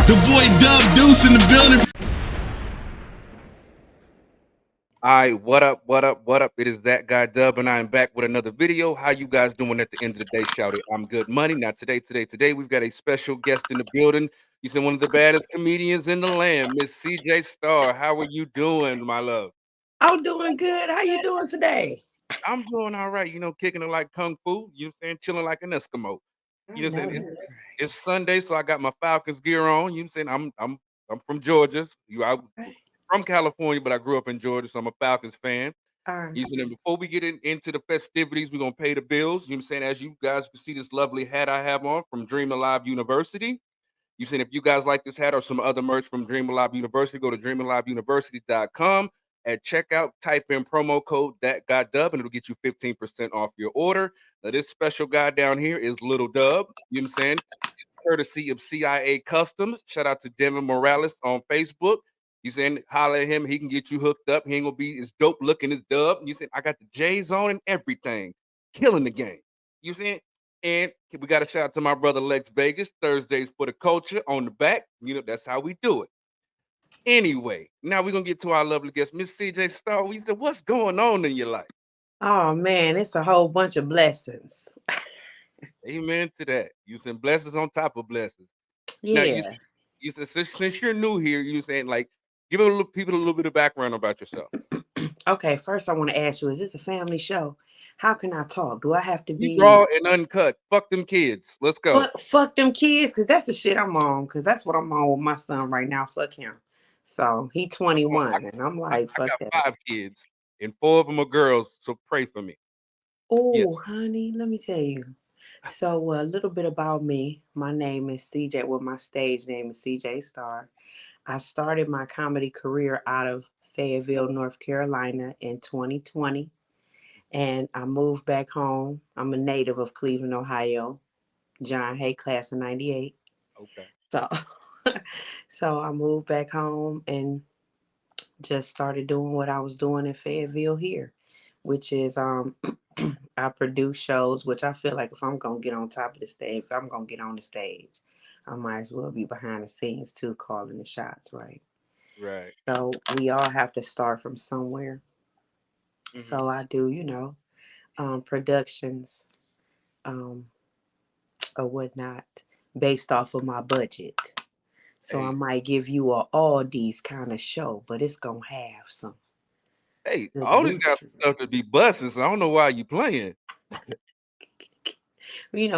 The boy Dub Deuce in the building. All right, what up, what up, what up? It is that guy Dub, and I am back with another video. How you guys doing at the end of the day? Shout it, I'm good money. Now today, we've got a special guest in the building. You said one of the baddest comedians in the land, Miss CJ Star. How are you doing, my love? I'm doing good. How you doing today? I'm doing all right, kicking it like kung fu, chilling like an Eskimo. I You know what I'm know saying? that's It's Sunday, so I got my Falcons gear on. You know what I'm saying? I'm from Georgia. I right. from California, but I grew up in Georgia, so I'm a Falcons fan. Uh, You see, and before we get into the festivities, we're gonna pay the bills. You know what I'm saying? As you guys can see this lovely hat I have on from Dream Alive University. You said if you guys like this hat or some other merch from Dream Alive University, go to dreamaliveuniversity.com. At checkout, type in promo code that got dub and it'll get you 15% off your order. Now, this special guy down here is Little Dub. You know what I'm saying? Courtesy of CIA Customs. Shout out to Devin Morales on Facebook. You saying holler at him, he can get you hooked up. He ain't gonna be as dope looking as Dub. You said I got the J's on and everything, killing the game. You saying? And we got a shout out to my brother Lex Vegas. Thursdays for the culture on the back. That's how we do it. Anyway, now we're gonna get to our lovely guest, Miss CJ Star. We said, what's going on in your life? oh man, it's a whole bunch of blessings. Amen to that. You said blessings on top of blessings. Now Yeah. you said since you're new here, you saying like give a little people a little bit of background about yourself. Okay, first I want to ask you, is this a family show? How can I talk? Do I have to We raw be and uncut. Fuck them kids. Let's go. fuck them kids? Cause that's the shit I'm on. Cause that's what I'm on with my son right now. Fuck him. So he Come on, 21, and I'm like, I fuck got that. 5 kids and 4 of them are girls. So pray for me. Yes. Oh, honey, let me tell you. So a little bit about me. My name is CJ. Well, my stage name is CJ Star. I started my comedy career out of Fayetteville, North Carolina in 2020, and I moved back home. I'm a native of Cleveland, Ohio. John Hay, class of 98. Okay. So, so I moved back home and just started doing what I was doing in Fayetteville here, which is I produce shows, which I feel like if I'm gonna get on top of the stage, if I'm gonna get on the stage, I might as well be behind the scenes too, calling the shots, right? Right. So we all have to start from somewhere. Hmm. So I do, productions um, or whatnot based off of my budget. So I Hey, might give you a all these kind of show, but it's gonna have some hey, good all these got some nutrients. stuff to be busting, so I don't know why you playing.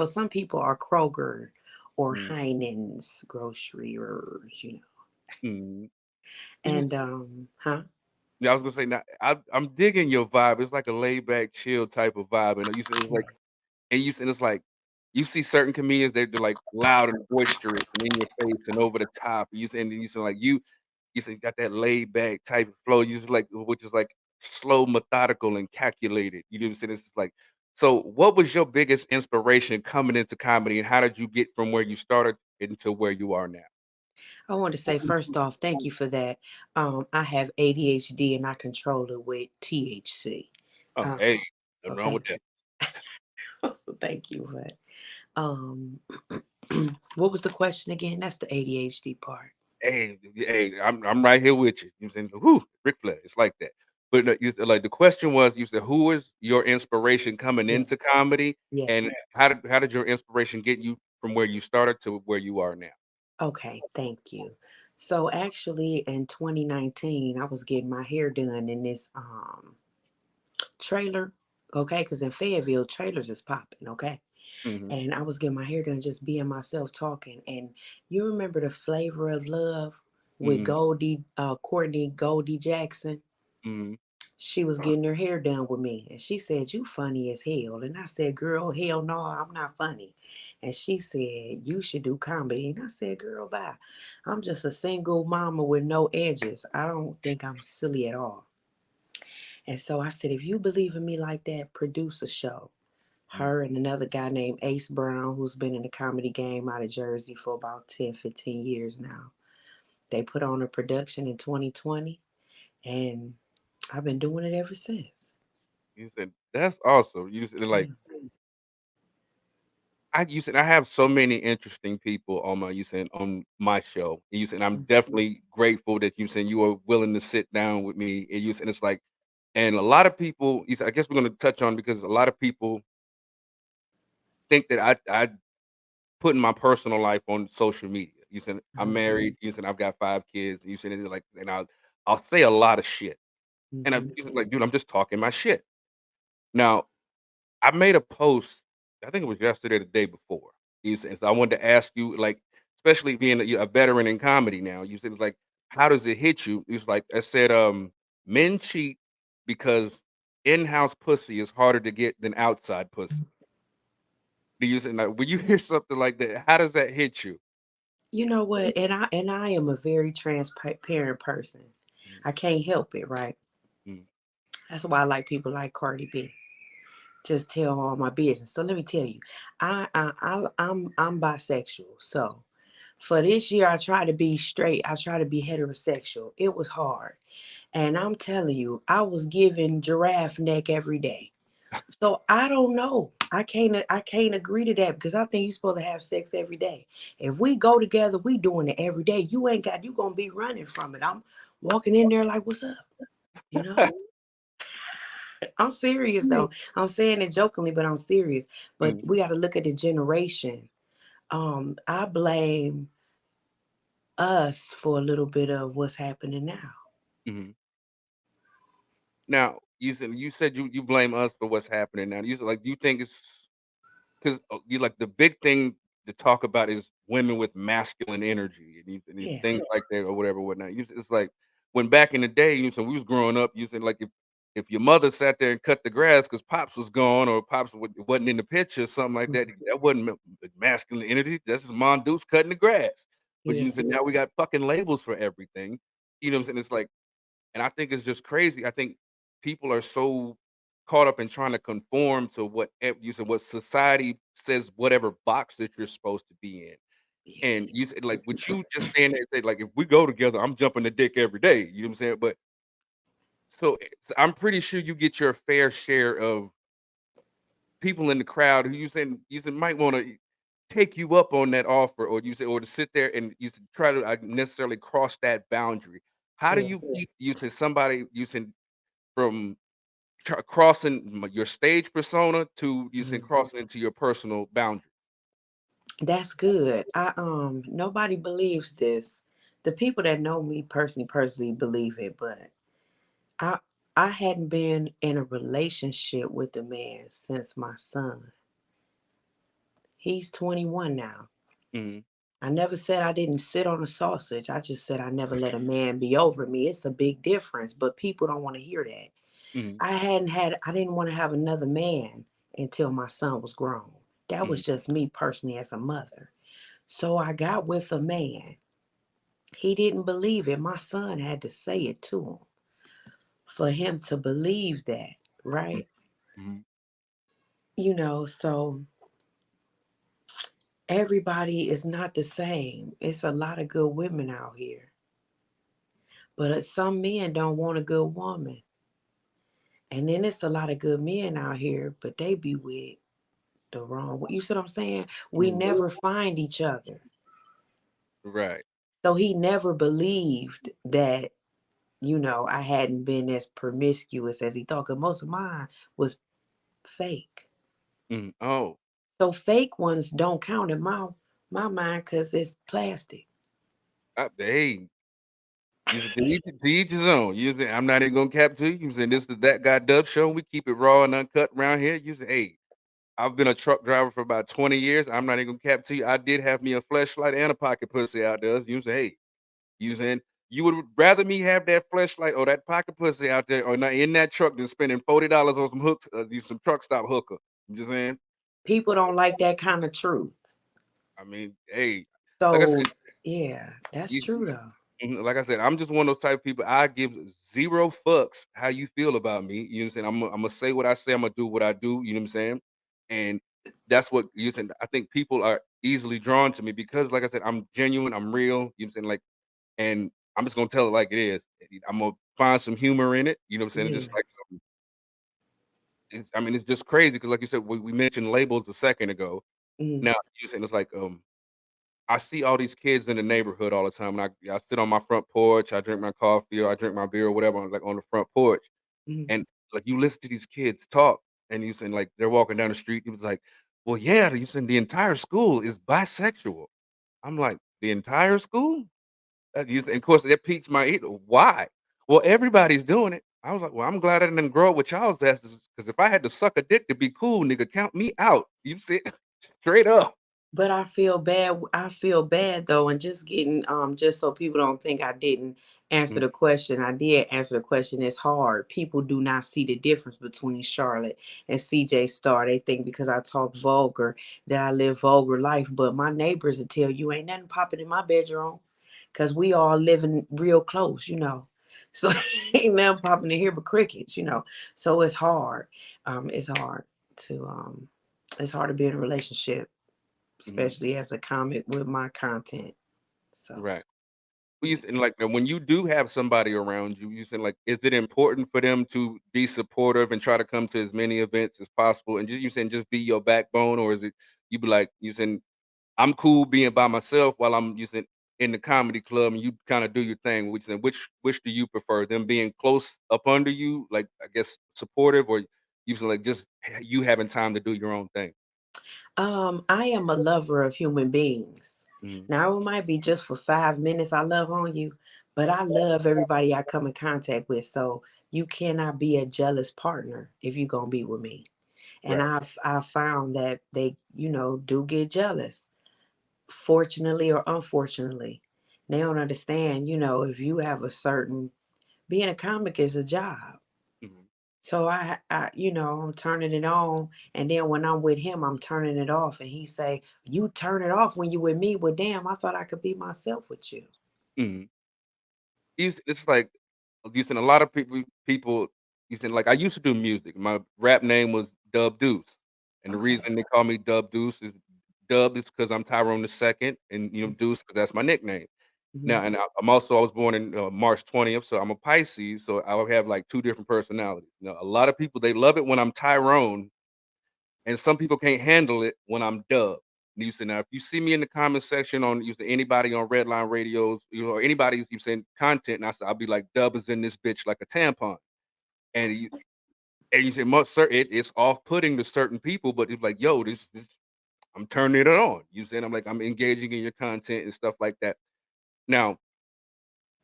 Some people are Kroger or Mm, Heinen's groceries. mm. You And huh? Yeah, I was gonna say now I'm digging your vibe. It's like a laid back, chill type of vibe. And you said it's like, and you said it's like you see certain comedians they're like loud and boisterous and in your face and over the top. You said like you said you got that laid back type of flow. You just like which is like slow, methodical, and calculated. You know what I'm saying? It's just like so. What was your biggest inspiration coming into comedy, and how did you get from where you started into where you are now? I want to say first off, thank you for that. I have ADHD and I control it with THC. Oh, Uh, hey, so nothing wrong with thank that. you. So thank you for that. Um, what was the question again? That's the ADHD part. Hey, I'm right here with you. You know what I'm saying, whoo, Ric Flair. It's like that. But no, you said, like the question was, you said, who was your inspiration coming Yeah, into comedy, yeah. and how did your inspiration get you from where you started to where you are now? Okay, thank you. So actually in 2019, I was getting my hair done in this trailer. Okay, because in Fayetteville, trailers is popping. Okay. Hmm. And I was getting my hair done, just being myself talking. And you remember the Flavor of Love with Hmm. Courtney Goldie Jackson? Hmm. She was getting her hair done with me, and she said, "You funny as hell." And I said, "Girl, hell no, I'm not funny." And she said, "You should do comedy." And I said, "Girl, bye. I'm just a single mama with no edges. I don't think I'm silly at all." And so I said, "If you believe in me like that, produce a show." Her and another guy named Ace Brown, who's been in the comedy game out of Jersey for about 10, 15 years now. They put on a production in 2020, and I've been doing it ever since. You said that's awesome. You said like Yeah. you said I have so many interesting people on my you said on my show. You said I'm Mhm. definitely grateful that you said you are willing to sit down with me. And you said it's like, and a lot of people. You said I guess we're going to touch on because a lot of people think that I putting my personal life on social media. You said I'm Uh-huh. married. You said I've got 5 kids. You said it's like, and I'll say a lot of shit. And I'm Mhm. you said, like, dude, I'm just talking my shit. Now I made a post. I think it was yesterday, or the day before. You said so I wanted to ask you, like, especially being a veteran in comedy now. You said it's like, how does it hit you? It's like I said, men cheat because in-house pussy is harder to get than outside pussy. Do you say like when you hear something like that, how does that hit you? You know what? And I am a very transparent person. Mm, I can't help it, right? mm, That's why I like people like Cardi B. Just tell all my business. So let me tell you, I'm bisexual. So for this year, I try to be straight. I try to be heterosexual. It was hard, and I'm telling you, I was giving giraffe neck every day. So I don't know. I can't agree to that because I think you're supposed to have sex every day. If we go together, we doing it every day. You gonna be running from it. I'm walking in there like, what's up? You know? I'm serious though. I'm saying it jokingly, but I'm serious. But mm, we gotta look at the generation. I blame us for a little bit of what's happening now. mhm. Now, you said you blame us for what's happening now. You said, like, you think it's 'cause, you like, the big thing to talk about is women with masculine energy and Yeah. things like that or whatever, whatnot. It's like, when back in the day, when we was growing up, you said, like, if your mother sat there and cut the grass because pops was gone or pops wasn't in the picture or something like that, Mhm. that wasn't masculine energy. That's just Mondoose cutting the grass. But Yeah. you said now we got fucking labels for everything. You know what I'm saying? It's like, and I think it's just crazy. I think people are so caught up in trying to conform to what you said, what society says, whatever box that you're supposed to be in. And you said, like, what you just saying there, said, like, if we go together, I'm jumping the dick every day. You know what I'm saying? But so I'm pretty sure you get your fair share of people in the crowd who you said might want to take you up on that offer, or you said, or to sit there and you said try to necessarily cross that boundary. How do Yeah. you keep you said somebody you said from crossing your stage persona to you said Mhm. crossing into your personal boundary? That's good. Nobody believes this. The people that know me personally believe it, but I I hadn't been in a relationship with a man since my son. He's 21 now. Mhm, I never said I didn't sit on a sausage. I just said I never let a man be over me. It's a big difference, but people don't want to hear that. mhm, I didn't want to have another man until my son was grown. That mhm, was just me personally as a mother. So I got with a man. He didn't believe it. My son had to say it to him for him to believe that, mhm, right? mhm. So everybody is not the same. It's a lot of good women out here, but some men don't want a good woman. And then it's a lot of good men out here, but they be with the wrong one. You see what I'm saying? We Mhm. never find each other. Right. So he never believed that, I hadn't been as promiscuous as he thought, because most of mine was fake. Mhm. Oh, So fake ones don't count in my mind because it's plastic. hey, you said to each his own. You said I'm not even gonna cap to you. You said this is that guy Dub show. We keep it raw and uncut around here. You said, hey, I've been a truck driver for about 20 years. I'm not even gonna cap to you. I did have me a fleshlight and a pocket pussy out there. You say, hey, you saying you would rather me have that fleshlight or that pocket pussy out there or not in that truck than spending $40 on some hooks, some truck stop hooker. I'm just saying. People don't like that kind of truth. I mean, hey, like I said, So yeah, that's you, true though. like I said, I'm just one of those type of people. I give zero fucks how you feel about me. You know what I'm saying? I'm gonna say what I say. I'm gonna do what I do. You know what I'm saying? And that's what you said. I think people are easily drawn to me because, like I said, I'm genuine. I'm real. You know what I'm saying? Like, and I'm just gonna tell it like it is. I'm gonna find some humor in it. You know what I'm saying? Yeah. Just like I mean, it's just crazy because, like you said, we mentioned labels a second ago. Mm, Now you saying it's like I see all these kids in the neighborhood all the time, and I sit on my front porch, I drink my coffee or I drink my beer or whatever, like on the front porch, mm. and like you listen to these kids talk, and you saying like they're walking down the street. He was like, "Well, yeah," you saying the entire school is bisexual. I'm like, the entire school? And of course, that piques my why? Well, everybody's doing it. I was like, well, I'm glad I didn't grow up with y'all's asses because if I had to suck a dick to be cool, nigga, count me out. You see, straight up. But I feel bad though, and just getting just so people don't think I didn't answer Mm, the question. I did answer the question. It's hard. People do not see the difference between Charlotte and CJ Star. They think because I talk vulgar that I live vulgar life. But my neighbors will tell you ain't nothing popping in my bedroom. Cause we all living real close. So ain't nothing popping in here but crickets. So it's hard. It's hard to be in a relationship, mhm, especially as a comic with my content. So, right. Well, and like now, when you do have somebody around you, you said like, is it important for them to be supportive and try to come to as many events as possible, and just you saying just be your backbone, or is it you be like you saying I'm cool being by myself while I'm using in the comedy club and you kind of do your thing. Which do you prefer? Them being close up under you, like I guess supportive, or usually like just you having time to do your own thing? I am a lover of human beings. Mhm. Now, it might be just for 5 minutes I love on you, but I love everybody I come in contact with. So, you cannot be a jealous partner if you're going to be with me. And Right. I've found that they do get jealous, fortunately or unfortunately. They don't understand, if you have being a comic is a job. Mhm. So I'm turning it on, and then when I'm with him, I'm turning it off. And he say, "You turn it off when you with me." Well, damn, I thought I could be myself with you. Mhm. It's like using a lot of people using like I used to do music. My rap name was Dub Deuce, and the Okay. reason they call me Dub Deuce is Dub is because I'm Tyrone the second, and Deuce because that's my nickname. Mm-hmm. Now, and I was born in March 20th, so I'm a Pisces, so I would have like two different personalities. A lot of people they love it when I'm Tyrone, and some people can't handle it when I'm Dub. You say now, if you see me in the comment section on you say anybody on Redline Radios, or anybody you saying content, and I'll be like Dub is in this bitch like a tampon, and you say much sir, it's off putting to certain people, but it's like yo, this I'm turning it on. You saying I'm like I'm engaging in your content and stuff like that. Now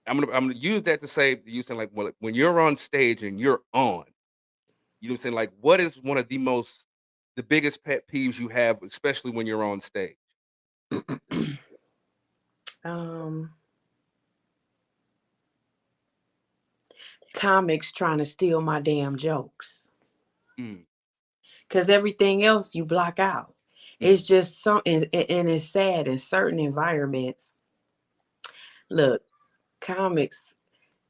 I'm gonna use that to say you saying like well, when you're on stage and you're on, you know what I'm saying? Like what is one of the biggest pet peeves you have, especially when you're on stage? um, Comics trying to steal my damn jokes, Mm, cause everything else you block out. It's mhm, just and it's sad in certain environments. Look, comics,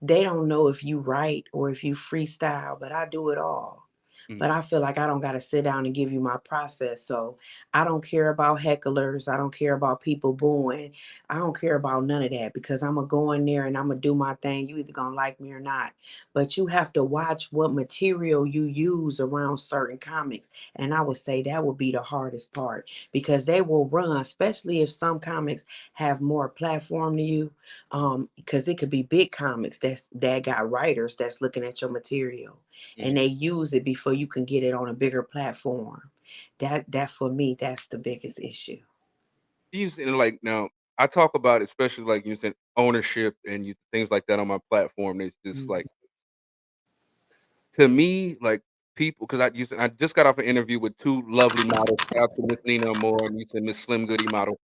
they don't know if you write or if you freestyle, but I do it all. But mhm, I feel like I don't got to sit down and give you my process. So I don't care about hecklers. I don't care about people booing. I don't care about none of that because I'm going to go in there and I'm going to do my thing. You either going to like me or not. But you have to watch what material you use around certain comics. And I would say that would be the hardest part because they will run, especially if some comics have more platform to you, because it could be big comics that got writers that's looking at your material and mhm. they use it before you can get it on a bigger platform. That for me, that's the biggest issue. You saying like now I talk about especially like you said ownership and things like that on my platform. It's just Mhm. like to me like people because I just got off an interview with two lovely models. Shout out to Miss Nina Moore and Miss Slim Goody model.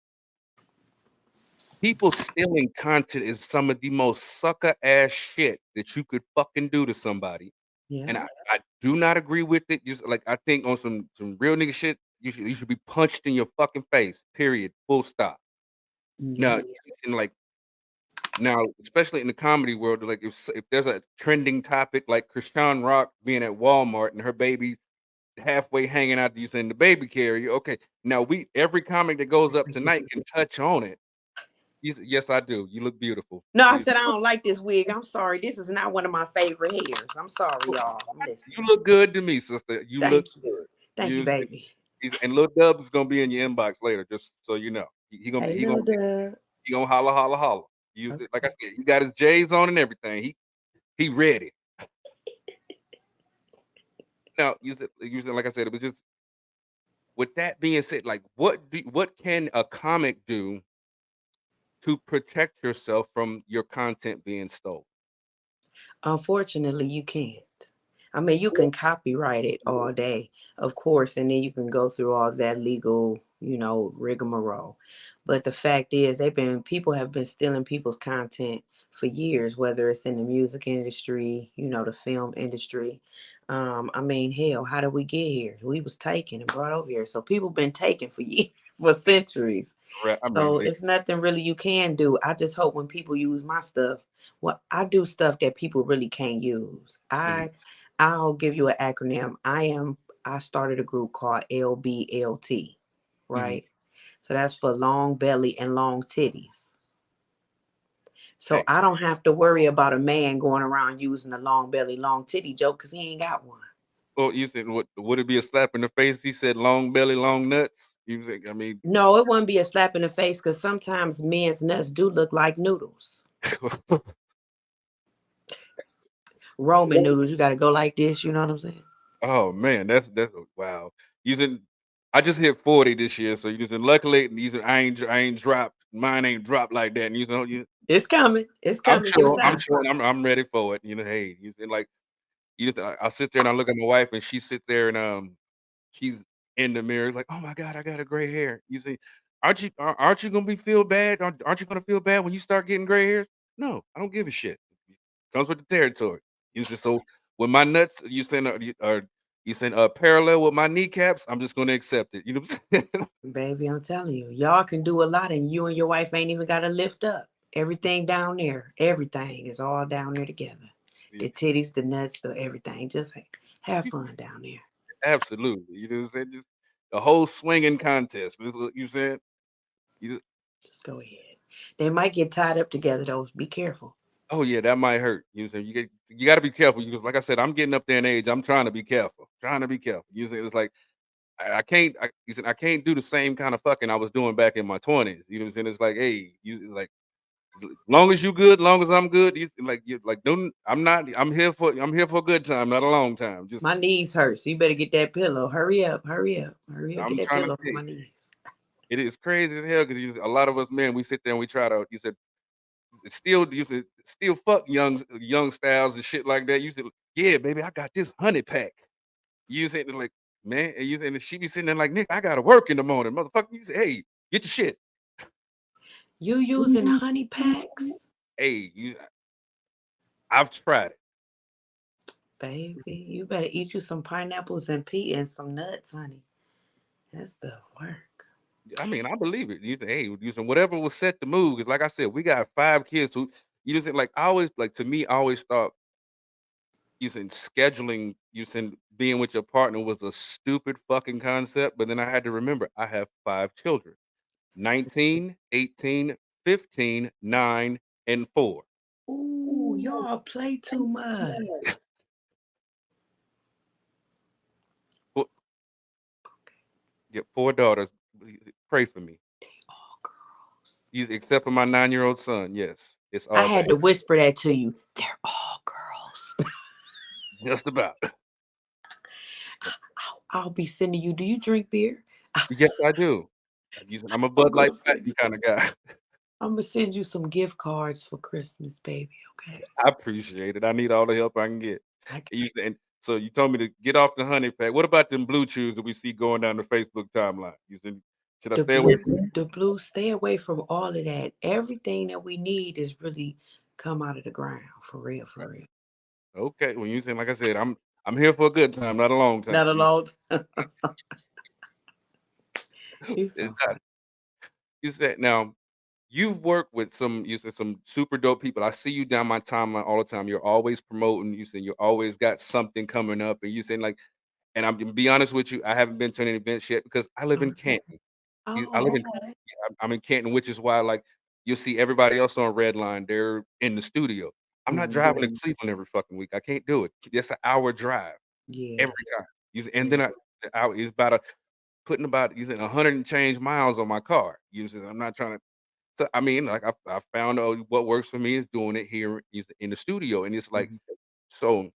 People stealing content is some of the most sucker ass shit that you could fucking do to somebody, Yeah. and I do not agree with it. Just like I think on some real nigga shit, you should be punched in your fucking face. Period. Full stop. Now, Yeah. it's in like now, especially in the comedy world, like if there's a trending topic like Krishan Rock being at Walmart and her baby halfway hanging out using the baby carrier. Okay, now we every comic that goes up Like this. tonight can touch on it. Yes, I do. You look beautiful. No, I said I don't like this wig. I'm sorry. This is not one of my favorite hairs. I'm sorry, Well, y'all. Listen. you look good to me, sister. You look Thank you. good. Thank you, You see baby. And Lil Dub is gonna be in your inbox later, just so you know. He gonna be Hey, little Dub. he gonna holla holla holla. You like I Okay. said, he got his J's on and everything. He ready. Now you said like I said, it was just with that being said, like what can a comic do to protect yourself from your content being stolen? Unfortunately, you can't. I mean, you can copyright it all day, of course, and then you can go through all that legal, rigmarole. But the fact is, people have been stealing people's content for years, whether it's in the music industry, the film industry. I mean, hell, how did we get here? We was taken and brought over here, so people been taken for years, for centuries. Right. I mean, So it's nothing really you can do. I just hope when people use my stuff, well, I do stuff that people really can't use. mhm, I'll give you an acronym. I started a group called LBLT, mhm. right? So that's for long belly and long titties. So Hey, I don't have to worry about a man going around using a long belly, long titty joke because he ain't got one. well, you said what would it be a slap in the face? He said long belly, long nuts. You think I mean No, it wouldn't be a slap in the face because sometimes men's nuts do look like noodles. Roman noodles. You got to go like this. You know what I'm saying? Oh man, that's wow. Using I just hit 40 this year, so using luckily using I ain't dropped mine ain't dropped like that. And you It's coming. It's I'm coming. Give it sure I'm time. sure I'm ready for it. Hey, using like I sit there and I look at my wife and she sits there and she's in the mirror like, oh my God, I got a gray hair. You see, aren't you gonna be feel bad? Aren't you gonna feel bad when you start getting gray hairs? No, I don't give a shit. Comes with the territory. You see, so when my nuts you send parallel with my kneecaps, I'm just gonna accept it. You know what I'm saying? Baby, I'm telling you, y'all can do a lot, and you and your wife ain't even got to lift up. Everything down there, everything is all down there together. The titties, the nuts, the everything. Just have fun down there. Absolutely. You know what I'm saying? Just a whole swinging contest. This is what you said. You Just go ahead. They might get tied up together though. Be careful. Oh yeah, that might hurt. You know what I'm saying? You gotta be careful because like I said, I'm getting up there in age. I'm trying to be careful. Trying to be careful. You know what I'm saying? It's like I can't you said I can't do the same kind of fucking I was doing back in my 20s. You know what I'm saying? It's like, hey, you like long as you good, long as I'm good, you like don't I'm here for a good time, not a long time. Just My knees hurt, so you better get that pillow. Hurry up, hurry up, hurry up. Get I'm that trying to pillow for tell you, my knees. it is crazy as hell because a lot of us men we sit there and we try to you said it's still you said still fuck young styles and shit like that. You said, yeah, baby, I got this honey pack. You said like, man, and you and she be sitting there like, Nick, I gotta work in the morning, motherfucker. You say, hey, get your shit. You using honey packs? Hey, I've tried it. Baby, you better eat you some pineapples and pea and some nuts, honey. That's the work. I mean, I believe it. You say, hey, using whatever will set the mood. Cause like I said, we got 5 kids who you just like I always like to me, I always thought using scheduling, using being with your partner was a stupid fucking concept. But then I had to remember I have 5 children. 19, 18, 15, 9, and 4. Ooh, y'all play too much. Well, yeah, 4 daughters. Pray for me. All girls. Except for my 9-year-old son. Yes, it's I all had bad. to whisper that to you. They're all girls. Just about. I'll be sending you. Do you drink beer? Yes, I do. I'm a I'm Bud Light gonna send Platinum you. kind of guy. I'm gonna send you some gift cards for Christmas, baby. Okay. I appreciate it. I need all the help I can get. I, And so you told me to get off the honey pack. What about them blue chews that we see going down the Facebook timeline? You said, should I the stay away blue, from them? the blue. Stay away from all of that. Everything that we need is really come out of the ground for real, for Right. real. Okay. When you saying, like I said, I'm here for a good time, not a long time. Not alone. You It's so not. funny. You said now you've worked with you said some super dope people. I see you down my timeline all the time. You're always promoting. You said you always got something coming up, and you saying like, and I'm gonna be honest with you, I haven't been to any events yet because I live in Okay. Canton. I live Oh, in okay. I'm in Canton, which is why like you'll see everybody else on Redline. They're in the studio. I'm not driving to Mhm. Cleveland every fucking week. I can't do it. That's an hour drive Yeah. every time. And Yeah. then it's about a putting about using 100 and change miles on my car. Using I'm not trying to. So I mean, like I found out what works for me is doing it here in the studio, and it's like Mhm. so.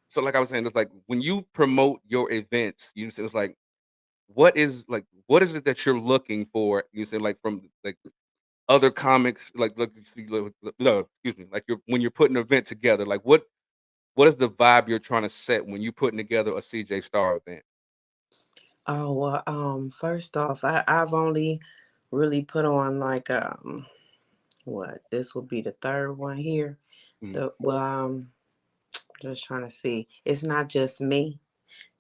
So like I was saying, it's like when you promote your events, you said it's like what is it that you're looking for? You said like from like other comics, like you see, no, excuse me, like when you're putting an event together, like what is the vibe you're trying to set when you putting together a CJ Star event? Oh, well, first off, I've only really put on like what this will be the third one here. Mm, The well, just trying to see. It's not just me.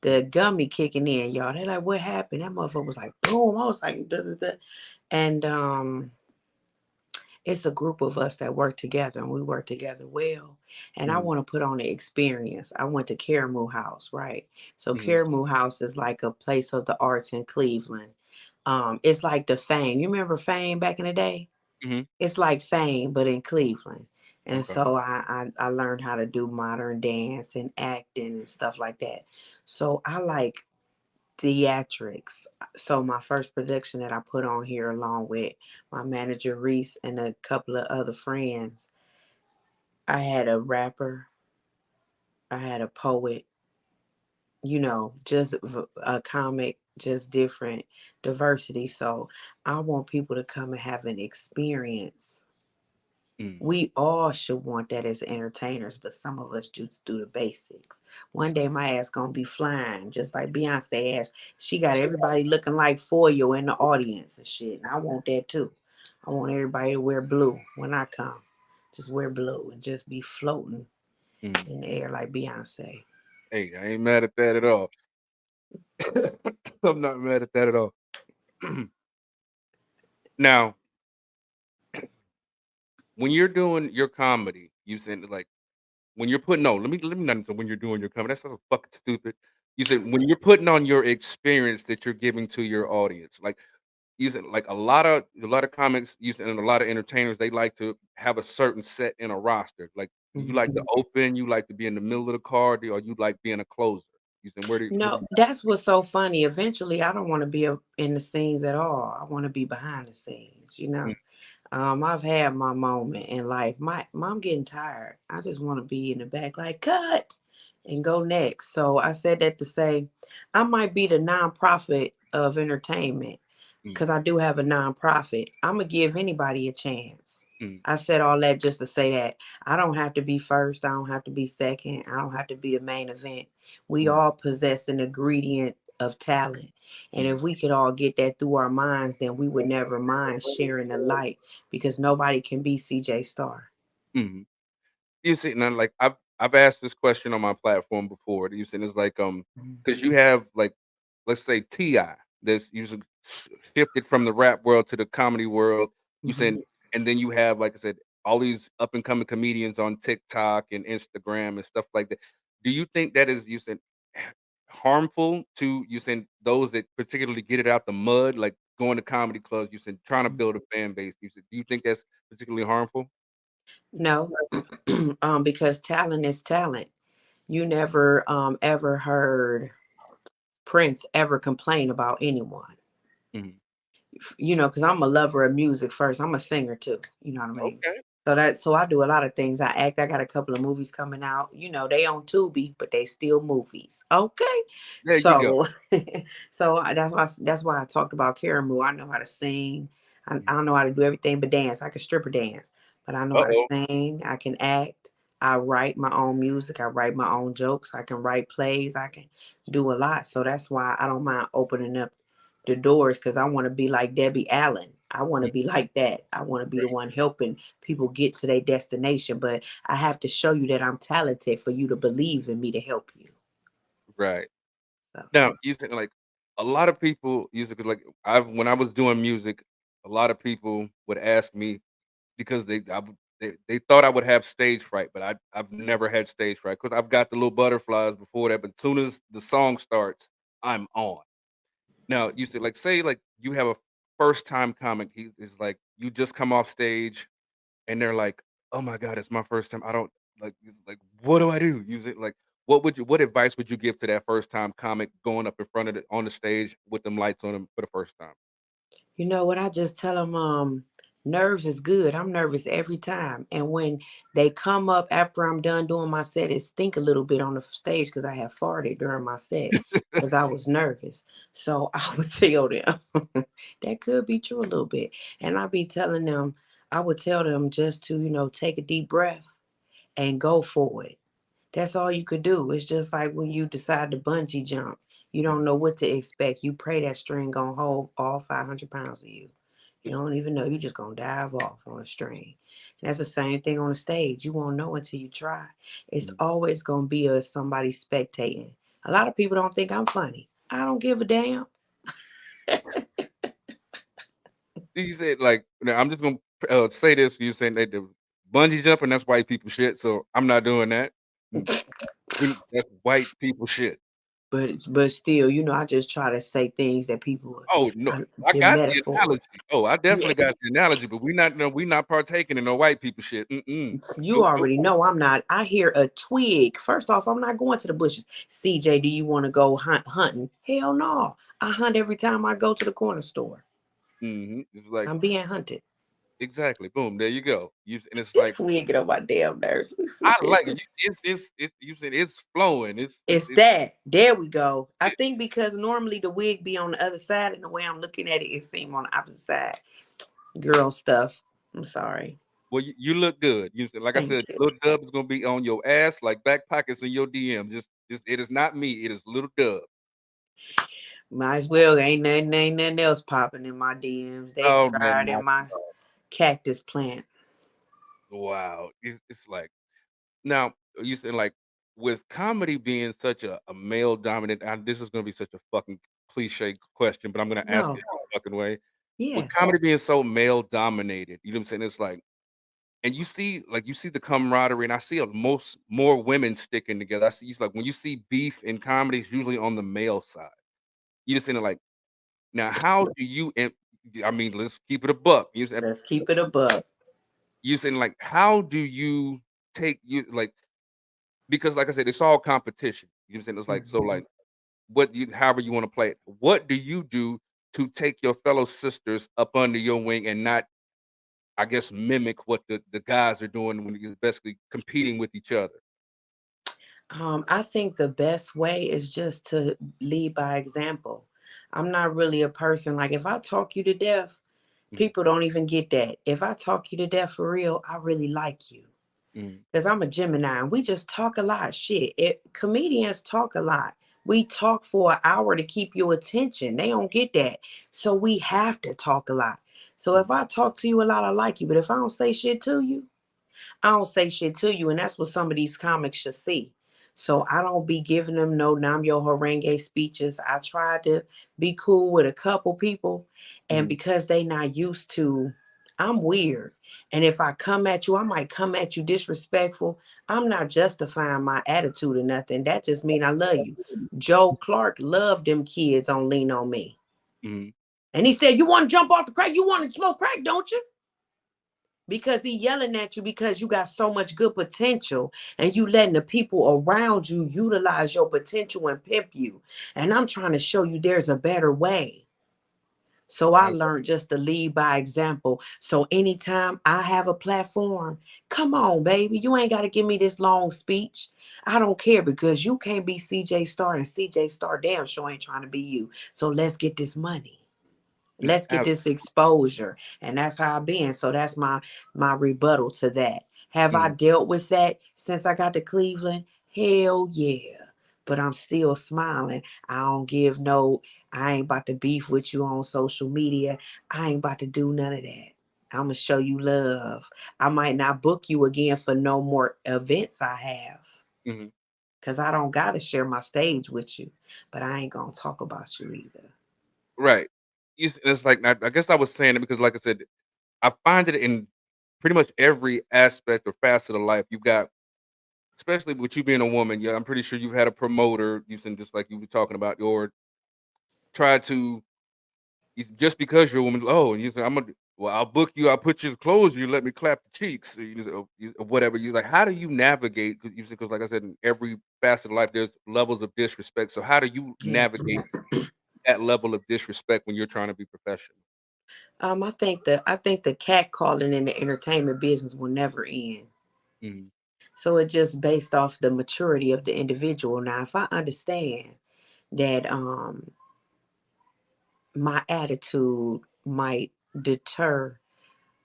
The gummy kicking in, y'all. They like, what happened? That motherfucker was like, boom. I was like, duh, duh, duh. And it's a group of us that work together and we work together well. And I mm, want to put on the experience. I went to Caramoo House, right? So mhm, Caramoo House is like a place of the arts in Cleveland. It's like the Fame. You remember Fame back in the day? mhm, It's like Fame, but in Cleveland. And okay, so I learned how to do modern dance and acting and stuff like that. So I like theatrics. So my first production that I put on here along with my manager Reese and a couple of other friends, I had a rapper, I had a poet, just a comic, just different diversity. So I want people to come and have an experience. mm, We all should want that as entertainers, but some of us just do the basics. One day my ass gonna be flying, just like Beyonce ass. She got everybody looking like Foyo in the audience and shit. And I want that too. I want everybody to wear blue when I come. Just wear blue and just be floating mm. in the air like Beyonce. Hey, I ain't mad at that at all. I'm not mad at that at all. Now, when you're doing your comedy, you said like when you're putting no, let me not say when you're doing your comedy. That's so fucking stupid. You said when you're putting on your experience that you're giving to your audience, like using like a lot of comics using and a lot of entertainers, they like to have a certain set in a roster. Like you like to Mhm. open, you like to be in the middle of the card, or you like being a closer. You said where do No, that's what's so funny. Eventually, I don't want to be in the scenes at all. I want to be behind the scenes. you I've had my moment in life. My mom getting tired. I just want to be in the back, like cut and go next. So I said that to say I might be the nonprofit of entertainment mm, because I do have a nonprofit. I'm gonna give anybody a chance. mm, I said all that just to say that I don't have to be first. I don't have to be second. I don't have to be the main event. We mm, all possess an ingredient of talent. And mm, if we could all get that through our minds, then we would never mind sharing the light because nobody can be CJ Star. mm. You see, now like I've asked this question on my platform before. You said it's like Mhm. because you have like let's say Ti that's usually shifted from the rap world to the comedy world. You said, Mhm. and then you have like I said all these up and coming comedians on TikTok and Instagram and stuff like that. Do you think that is you said harmful to you said those that particularly get it out the mud, like going to comedy clubs? You said trying to build a fan base. You said, do you think that's particularly harmful? No, because talent is talent. You never ever heard Prince ever complain about anyone. Mhm. Because I'm a lover of music first. I'm a singer too. You know what I mean? Okay, So I do a lot of things. I act. I got a couple of movies coming out. They on Tubi, but they still movies. Okay, there you go. so that's why I talked about Caramoo. I know how to sing. I don't know how to do everything but dance. I can stripper dance, but I know how to Uh-oh. sing. I can act. I write my own music. I write my own jokes. I can write plays. I can do a lot. So that's why I don't mind opening up the doors because I want to be like Debbie Allen. I want to Mm, be like that. I want to be the right, one helping people get to their destination. But I have to show you that I'm talented for you to believe in me to help you. right. So Now, you think, like, a lot of people use it 'cause, like, when I was doing music, a lot of people would ask me because they thought I would have stage fright, but I've never had stage fright because 'cause I've got the little butterflies before that, but as soon as the song starts, I'm on. Now, you said, like, say, like, you have a first-time comic, he is like, you just come off stage and they're like, "Oh my god, it's my first time. I don't like what do I do?" Use it like what advice would you give to that first time comic going up in front of on the stage with them lights on them for the first time? You know what? I just tell them, nerves is good. I'm nervous every time. And when they come up after I'm done doing my set, it stink a little bit on the stage because I have farted during my set because I was nervous. So I would tell them that could be true a little bit. And I'd be telling them, I would tell them just to, take a deep breath and go for it. That's all you could do. It's just like when you decide to bungee jump. You don't know what to expect. You pray that string gonna hold all 500 pounds of you. You don't even know. You just gonna dive off on a string. And that's the same thing on the stage. You won't know until you try. It's Mhm. always gonna be somebody spectating. A lot of people don't think I'm funny. I don't give a damn. You said like, now I'm just gonna say this. You saying that the bungee jumping, that's white people shit. So I'm not doing that. Mm, that's white people shit. But still, I just try to say things that people Oh no, I give got the metaphors. analogy. Oh, I Yeah. definitely got the analogy, but we not no, we not partaking in no white people shit. Mm-mm. You Nope, nope. already know I'm not. I hear a twig. First off, I'm not going to the bushes. CJ, do you want to go hunting? Hell no. I hunt every time I go to the corner store. It's like I'm being hunted. exactly. Boom. There you go. And it's like This wig get on my damn nerves. Let me I flip like this. it. It's you said it's flowing. It's that. There we go. I think because normally the wig be on the other side, and the way I'm looking at it, it seems on the opposite side. Girl stuff. I'm sorry. Well, you look good. You said, like I Thank said, you. Little Dub is gonna be on your ass like back pockets in your DM. Just it is not me. It is Little Dub. Might as well. Ain't nothing else popping in my DMs. They Oh man, dried in my cactus plant. wow. It's like now you said like with comedy being such a male dominant. And this is gonna be such a fucking cliche question, but I'm gonna ask No. it the fucking way. With Yeah. comedy being so male dominated, you know what I'm saying? It's like and you see the camaraderie, and I see most more women sticking together. I see it's like when you see beef in comedy, it's usually on the male side. You just saying like, now how do you? I mean, let's keep it a buck. Let's keep it a buck. You saying like, how do you take you like because like I said, it's all competition. You know what I'm saying? It's like so Mhm. like what you however you want to play it. What do you do to take your fellow sisters up under your wing and not, I guess, mimic what the guys are doing when you're basically competing with each other? I think the best way is just to lead by example. I'm not really a person like if I talk you to death, Mhm, people don't even get that. If I talk you to death for real, I really like you. mhm, Because I'm a Gemini and we just talk a lot. Shit. Comedians talk a lot. We talk for an hour to keep your attention. They don't get that. So we have to talk a lot. So if mhm, I talk to you a lot, I like you. But if I don't say shit to you, I don't say shit to you, and that's what some of these comics should see. So I don't be giving them no Namyo Horenge speeches. I try to be cool with a couple people, and mhm. because they not used to, I'm weird. And if I come at you, I might come at you disrespectful. I'm not justifying my attitude or nothing. That just mean I love you. Joe Clark loved them kids on Lean on Me. Mhm. And he said, you want to jump off the crack? You want to smoke crack, don't you? Because he yelling at you because you got so much good potential and you letting the people around you utilize your potential and pimp you. And I'm trying to show you there's a better way. So I I learned just to lead by example. So anytime I have a platform, come on, baby. You ain't got to give me this long speech. I don't care because you can't be CJ Star and CJ Star damn sure ain't trying to be you. So let's get this money. Let's get ab this exposure. And that's how I've been. So that's my rebuttal to that. Have I mhm, dealt with that since I got to Cleveland? Hell yeah. But I'm still smiling. I ain't about to beef with you on social media. I ain't about to do none of that. I'm gonna show you love. I might not book you again for no more events I have. mhm. Cause I don't gotta share my stage with you. But I ain't gonna talk about you either. Right. It's like I guess I was saying it because, like I said, I find it in pretty much every aspect or facet of life. You got, especially with you being a woman. Yeah, I'm pretty sure you've had a promoter. You can just like you were talking about, or try to just because you're a woman, oh, and you say, well, I'll book you, I'll put you in clothes, you let me clap the cheeks, or whatever. You like, how do you navigate? Because, like I said, in every facet of life, there's levels of disrespect. So, how do you Yeah. navigate that level of disrespect when you're trying to be professional? I think the cat calling in the entertainment business will never end. Mhm, So it just based off the maturity of the individual. Now, if I understand that my attitude might deter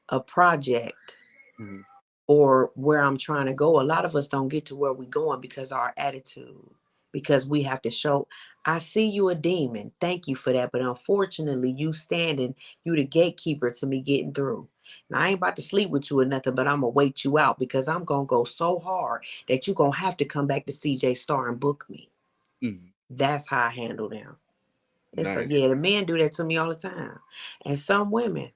a project mhm, or where I'm trying to go, a lot of us don't get to where we're going because of our attitude, because we have to show, I see you a demon. Thank you for that. But unfortunately, you standing, you the gatekeeper to me getting through. Now, I ain't about to sleep with you or nothing, but I'm going to wait you out because I'm going to go so hard that you're going to have to come back to CJ Star and book me. mhm. That's how I handle them. Nice. Yeah, the men do that to me all the time. And some women,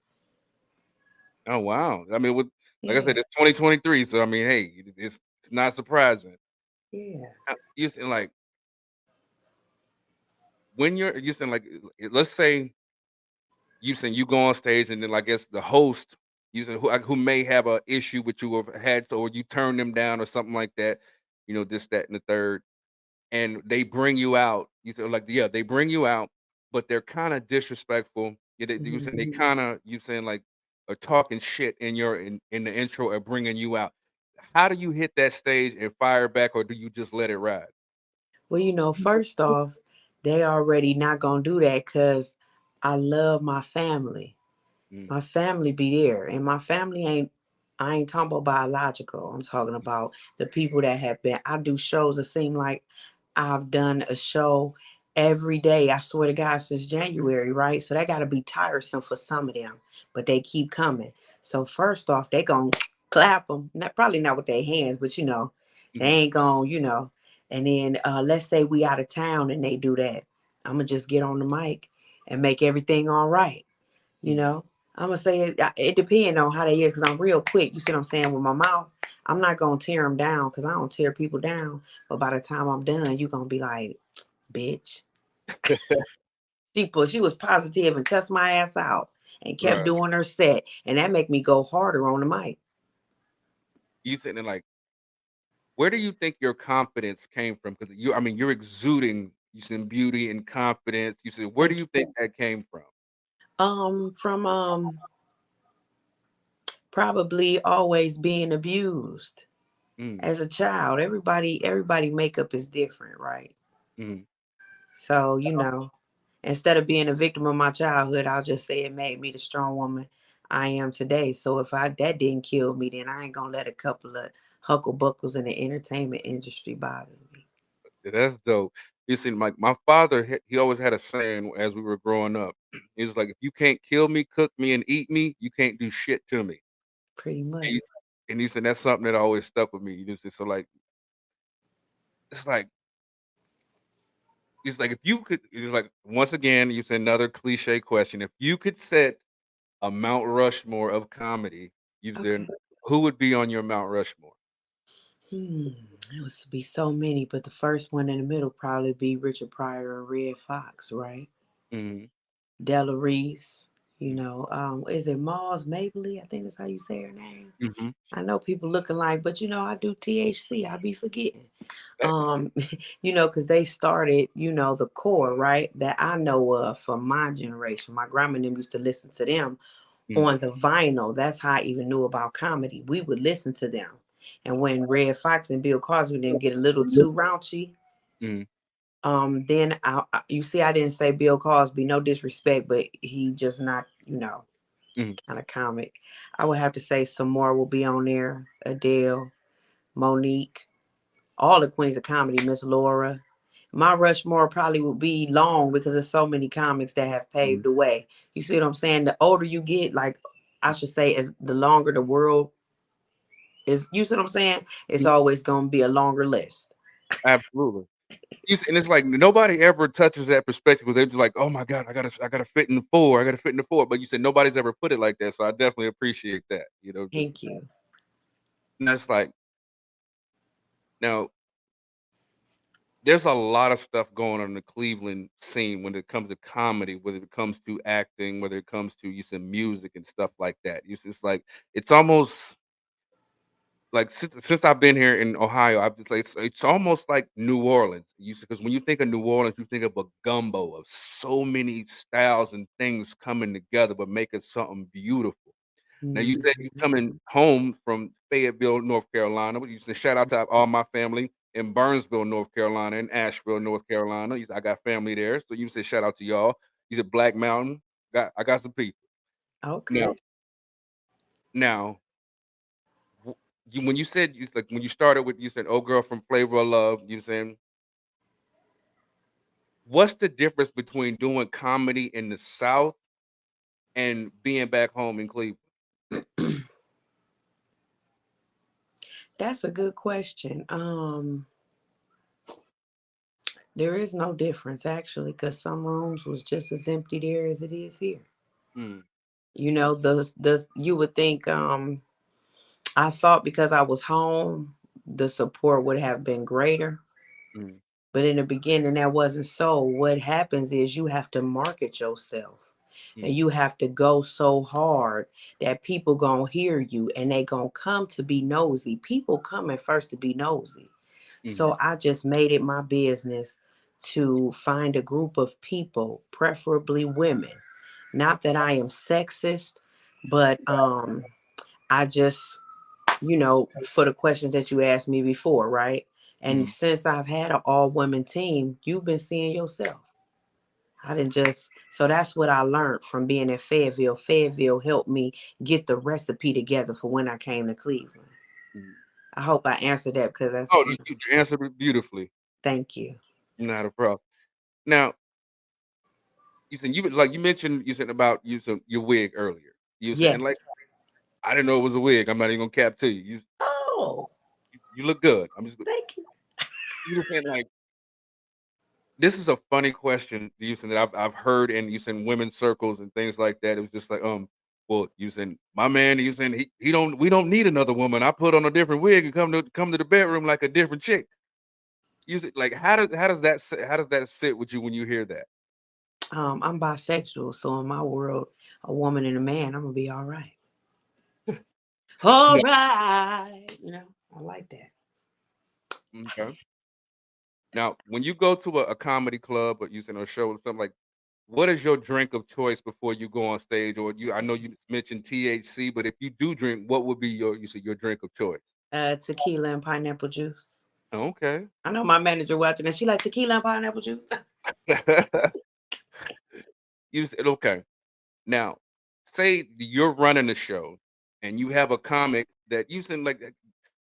Oh wow. I mean, with like I yeah, said, it's 2023, so I mean, hey, it's not surprising. yeah. You saying like when you saying like let's say you saying you go on stage and then I guess the host you saying who may have a issue with you or had so or you turn them down or something like that, this, that, and the third, and they bring you out. You said like yeah, they bring you out, but they're kind of disrespectful. You saying they Mhm. kind of you saying like are talking shit in the intro or bringing you out. How do you hit that stage and fire back, or do you just let it ride? Well, first off, they already not gonna do that because I love my family. Mm, My family be there, and my family ain't. I ain't talking about biological. I'm talking about the people that have been. I do shows. It seem like I've done a show every day. I swear to God, since January, right? So that got to be tiresome for some of them, but they keep coming. So first off, they gonna clap them. Not probably not with their hands, but they mhm, ain't gonna. And then let's say we out of town and they do that. I'm gonna just get on the mic and make everything all right. You mhm. know, I'm gonna say it depends on how they is because I'm real quick. You see what I'm saying with my mouth? I'm not gonna tear them down because I don't tear people down. But by the time I'm done, you gonna be like, bitch. She was positive and cussed my ass out and kept Right. doing her set, and that make me go harder on the mic. You sitting there like, where do you think your confidence came from? Because I mean, you're exuding, you said beauty and confidence. You said, where do Thank you you. think that came from? From probably always being abused Mm, as a child. Everybody makeup is different, right? mm. So, instead of being a victim of my childhood, I'll just say it made me the strong woman I am today. So if that didn't kill me, then I ain't gonna let a couple of hucklebuckles in the entertainment industry bother me. Yeah, that's dope. You see, like my father, he always had a saying as we were growing up. He was like, if you can't kill me, cook me, and eat me, you can't do shit to me. Pretty And, much. he said that's something that always stuck with me. So like, it's like if you could, it's like once again, you said another cliche question. If you could set a Mount Rushmore of comedy, you said Okay. who would be on your Mount Rushmore? Hmm. It was to be so many, but the first one in the middle probably be Richard Pryor and Red Fox, right? Mhm, Della Reese, mhm, is it Mars Mabley? I think that's how you say her name. mhm. I know people looking like, but I do THC. I be forgetting. Eh, Um, because they started, the core, right? That I know of from my generation. My grandma and them used to listen to them mm, on the vinyl. That's how I even knew about comedy. We would listen to them. And when Red Fox and Bill Cosby didn't get a little too raunchy, mm, then you see, I didn't say Bill Cosby, no disrespect, but he just not, mhm. kind of comic. I would have to say some more will be on there. Adele, Monique, all the queens of comedy, Miss Laura. My Rushmore probably would be long because there's so many comics that have paved Mhm. the way. You see what I'm saying? The older you get, like I should say, as the longer the world is, you see what I'm saying? It's Mm, always gonna be a longer list. absolutely. And it's like nobody ever touches that perspective because they're just like, "Oh my god, I gotta fit in the 4, I gotta fit in the 4." But you said nobody's ever put it like that, so I definitely appreciate that, just Thank you. and that's like now there's a lot of stuff going on in the Cleveland scene when it comes to comedy, whether it comes to acting, whether it comes to you said music and stuff like that. It's like it's almost like since I've been here in Ohio, I've just like it's almost like New Orleans. You because when you think of New Orleans, you think of a gumbo of so many styles and things coming together, but making something beautiful. Now you said you coming Mhm. home from Fayetteville, North Carolina. But you said shout out to all my family in Burnsville, North Carolina, and Asheville, North Carolina. You said, I got family there, so you said shout out to y'all. You said Black Mountain. I got some people. Now, Okay. now, when you said you like when you started with you said "Oh Girl" from Flavor of Love. You saying what's the difference between doing comedy in the South and being back home in Cleveland? That's a good question. There is no difference actually, because some rooms was just as empty there as it is here. Mm, You know, the you would think I thought because I was home, the support would have been greater. mm, But in the beginning, that wasn't so. What happens is you have to market yourself and mm, you have to go so hard that people gonna hear you and they gonna come to be nosy. People coming first to be nosy. mm, So I just made it my business to find a group of people, preferably women. Not that I am sexist, but I just, for the questions that you asked me before, right? And mm. since I've had an all women team, you've been seeing yourself. I didn't just, so that's what I learned from being in Fayetteville. Fayetteville helped me get the recipe together for when I came to Cleveland. Mm. I hope I answered that because that's, Oh, you answered it beautifully. thank you. Not a problem. Now, you said like you mentioned you said about using your wig earlier. You said and like Yes. I didn't know it was a wig. I'm not even gonna cap to you. Oh, You look good. I'm just thank you. you just saying like this is a funny question you said that I've heard in you said women's circles and things like that. It was just like well you said my man you said he don't we don't need another woman. I put on a different wig and come to the bedroom like a different chick. You said like how does that sit with you when you hear that? I'm bisexual, so in my world, a woman and a man, I'm gonna be all right. All No. right. I like that. Okay. Now, when you go to a comedy club or you know a show or something like, what is your drink of choice before you go on stage? Or I know you mentioned THC, but if you do drink, what would be you said your drink of choice? Tequila and pineapple juice. Okay. I know my manager watching and she like tequila and pineapple juice. You said okay. Now, say you're running the show and you have a comic that you said like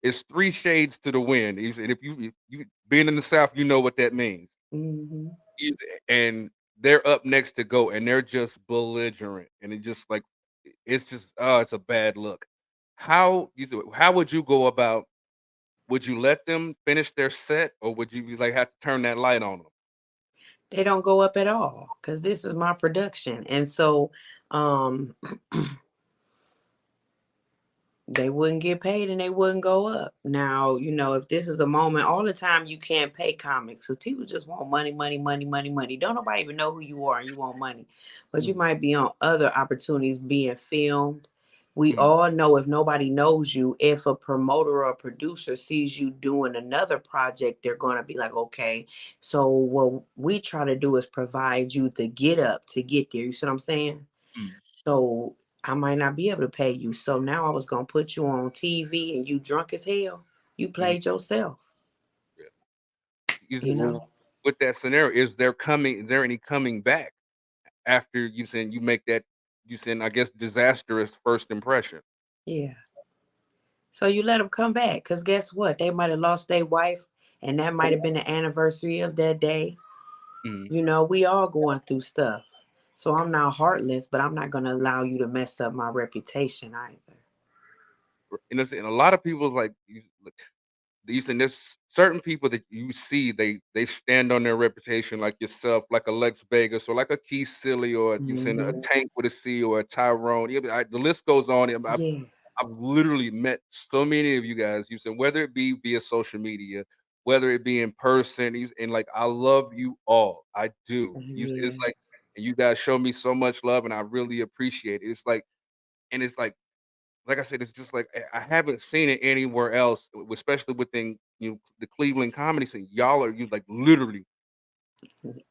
it's three shades to the wind. You said if you being in the South, you know what that means. Hmm. Is and they're up next to go, and they're just belligerent, and it just like it's just oh, it's a bad look. How would you go about? Would you let them finish their set, or would you like have to turn that light on them? They don't go up at all because this is my production. And so um they wouldn't get paid and they wouldn't go up. Now, if this is a moment, all the time you can't pay comics because people just want money, money, money, money, money. Don't nobody even know who you are and you want money. But you Mm, might be on other opportunities being filmed. We mm, all know if nobody knows you, if a promoter or a producer sees you doing another project, they're going to be like, okay, so what we try to do is provide you the get up to get there. You see what I'm saying? mm, So I might not be able to pay you. So now I was gonna put you on TV and you drunk as hell. You mm, played yourself, yeah. You said, you well, know? with that scenario, is there any coming back after you saying you make that you saying I guess disastrous first impression? Yeah. So you let them come back. Cause guess what? They might have lost their wife and that might have been the anniversary of that day. Mm. We all going through stuff. So I'm not heartless, but I'm not gonna allow you to mess up my reputation either. And a lot of people like you saying there's certain people that you see they stand on their reputation like yourself, like a Lex Vegas or like a Keith Silly or you saying a Hmm. Tank with a C or a Tyrone. Yeah, the list goes on. Yeah. I've literally met so many of you guys. You said whether it be via social media whether it be in person. And like, I love you all. I do. It's Yeah. like, and you guys show me so much love, and I really appreciate it. It's like, and it's like I said, it's just like I haven't seen it anywhere else, especially within the Cleveland comedy scene. Y'all are you like literally.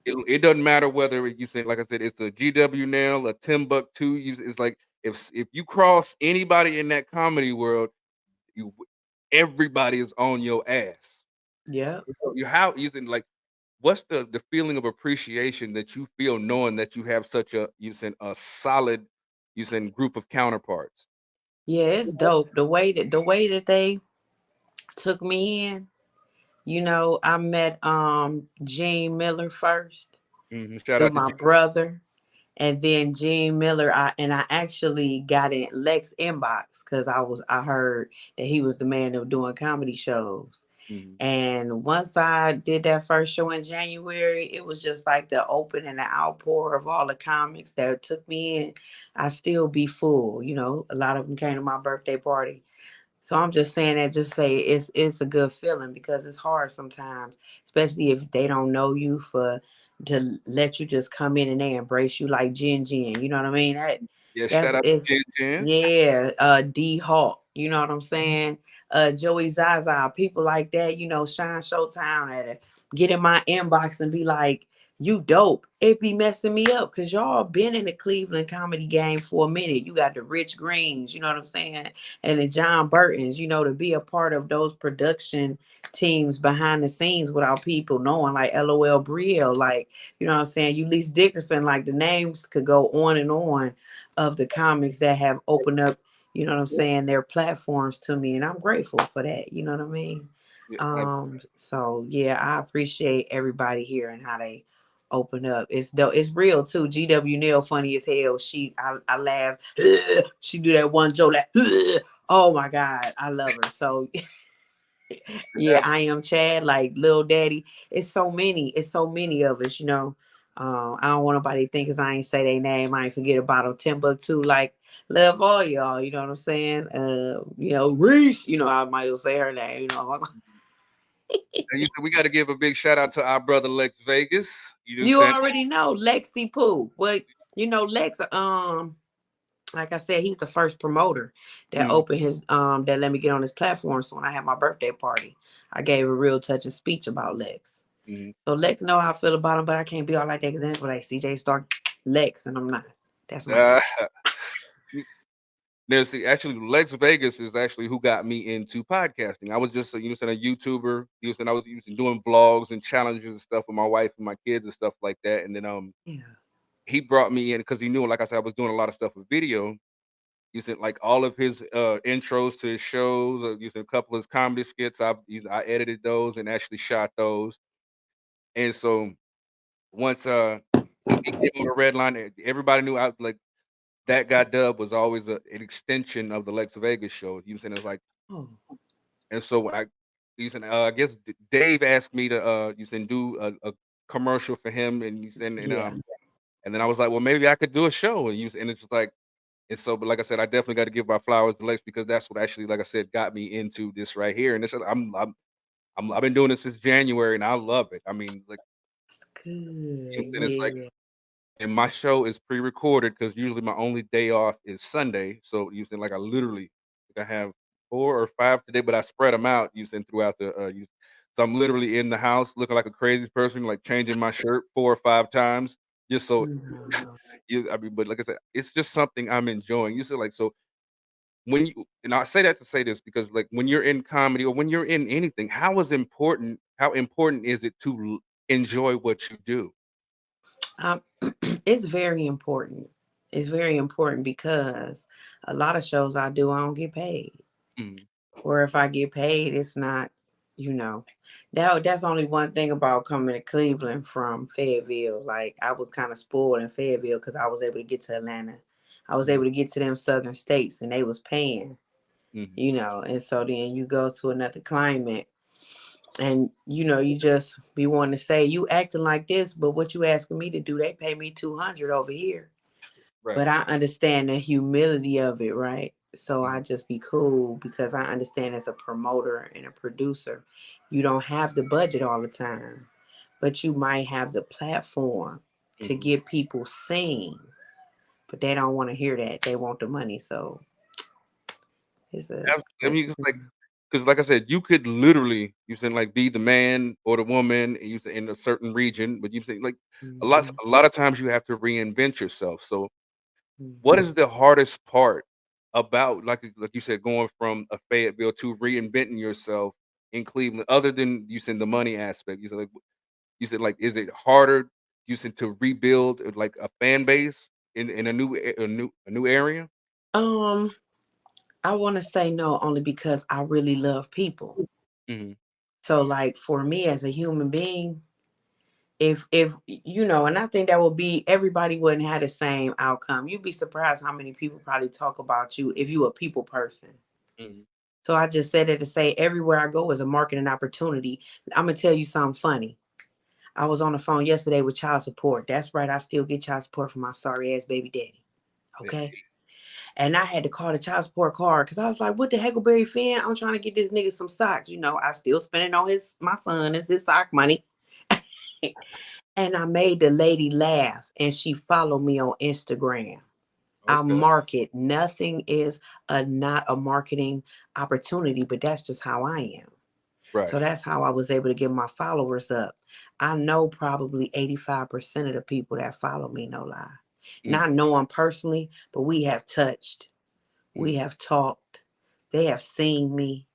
It doesn't matter whether you say, like I said, it's a GW Nail, a Timbuktu. It's like if you cross anybody in that comedy world, you everybody is on your ass. Yeah. So you how using like what's the feeling of appreciation that you feel knowing that you have such a using a solid using group of counterparts? Yeah, it's dope. The way that they took me in, I met Gene Miller first Shout through out to my brother. And then Gene Miller, I actually got in Lex inbox because I heard that he was the man of doing comedy shows. Mhm. And once I did that first show in January, it was just like the open and the outpour of all the comics that took me in. I still be full, a lot of them came to my birthday party. So I'm just saying that just say it's a good feeling because it's hard sometimes, especially if they don't know you to let you just come in and they embrace you like Jin Jin. You know what I mean? Yeah, That's shout out to it's Jen Jen. yeah, D Hawk, you know what I'm saying? Joey Zaza, people like that, Shine Showtime at it. Get in my inbox and be like, you dope. It be messing me up because y'all been in the Cleveland comedy game for a minute. You got the Rich Greens, you know what I'm saying? And the John Burtons, to be a part of those production teams behind the scenes without people knowing, like LOL Brielle, like, you know what I'm saying? Ulysses Dickerson, like the names could go on and on of the comics that have opened up, you know what I'm saying, their platforms to me. And I'm grateful for that. You know what I mean? Yeah, So yeah, I appreciate everybody here and how they open up. It's real too. GW Neil funny as hell. I laugh. She do that one joke like oh my God, I love her. So yeah, I am Chad, like Lil Daddy. It's so many of us, I don't want nobody to think because I ain't say their name. I ain't forget about them. Timbuktu, like love all y'all, you know what I'm saying? Reese, I might as well say her name, and you said we got to give a big shout out to our brother Lex Vegas. You know what I'm You saying? already know Lexi Pooh. But Lex, like I said, he's the first promoter that Mhm, opened his that let me get on his platform. So when I had my birthday party, I gave a real touching speech about Lex. mhm. So Lex know how I feel about him, but I can't be all like that because that's what like CJ Stark Lex, and I'm not. That's my Uh, now, see, actually, Lex Vegas is actually who got me into podcasting. I was just, a YouTuber. I was doing vlogs and challenges and stuff with my wife and my kids and stuff like that. And then yeah. he brought me in because he knew, like I said, I was doing a lot of stuff with video. Using like all of his intros to his shows, using a couple of his comedy skits. I edited those and actually shot those. And so once he came on the red line, everybody knew I like that guy Dub was always an extension of the Lex Vegas show. You know what I'm saying? It's like, Oh, and so when I guess Dave asked me to do a commercial for him, and yeah. and then I was like, well, maybe I could do a show, and it's just like, and so, but like I said, I definitely got to give my flowers to Lex because that's what actually, like I said, got me into this right here. And I've been doing this since January, and I love it. I mean, like, It's good. and it's like, Yeah. and my show is pre-recorded because usually my only day off is Sunday. So using like I have 4 or 5 today, but I spread them out using throughout the so I'm literally in the house looking like a crazy person, like changing my shirt 4 or 5 times just so No. I mean, but like I said, it's just something I'm enjoying. You said like so when you and I say that to say this because like when you're in comedy or when you're in anything, how important is it to enjoy what you do? Um, it's very important. It's very important because a lot of shows I do, I don't get paid. Mhm. Or if I get paid, it's not, you know. That's only one thing about coming to Cleveland from Fayetteville. Like I was kind of spoiled in Fayetteville because I was able to get to Atlanta. I was Mhm. able to get to them southern states and they was paying, Mhm. and so then you go to another climate and you just be wanting to say you acting like this, but what you asking me to do, they pay me 200 over here. Right. But I understand the humility of it, right? So I Mhm. just be cool because I understand as a promoter and a producer, you don't have the budget all the time, but you might have the platform to Mhm. get people seen, but they don't want to hear that. They want the money. So it's a, I mean, it's like, because like I said, you could literally, you said like be the man or the woman, and you said in a certain region, but you say like mhm, a lot of times you have to reinvent yourself. So, what mhm. is the hardest part about like you said, going from a Fayetteville to reinventing yourself in Cleveland, other than you said the money aspect? You said like, is it harder? You said to rebuild like a fan base in a new area. Um, I want to say no only because I really love people. Hmm. So like for me as a human being, if you know, and I think that would be everybody wouldn't have the same outcome. You'd be surprised how many people probably talk about you if you a people person. Hmm. So I just said it to say everywhere I go is a marketing opportunity. I'm gonna tell you something funny. I was on the phone yesterday with child support. That's right, I still get child support from my sorry ass baby daddy. Okay. And I had to call the child support card because I was like, what the Huckleberry Finn? I'm trying to get this nigga some socks. You know, I still spending on my son. It's his sock money. And I made the lady laugh and she followed me on Instagram. I Okay. market. Nothing is not a marketing opportunity, but that's just how I am. Right. So that's how I was able to get my followers up. I know probably 85% of the people that follow me, no lie. Mm, Not know them personally, but we have touched, we mm. have talked, they have seen me.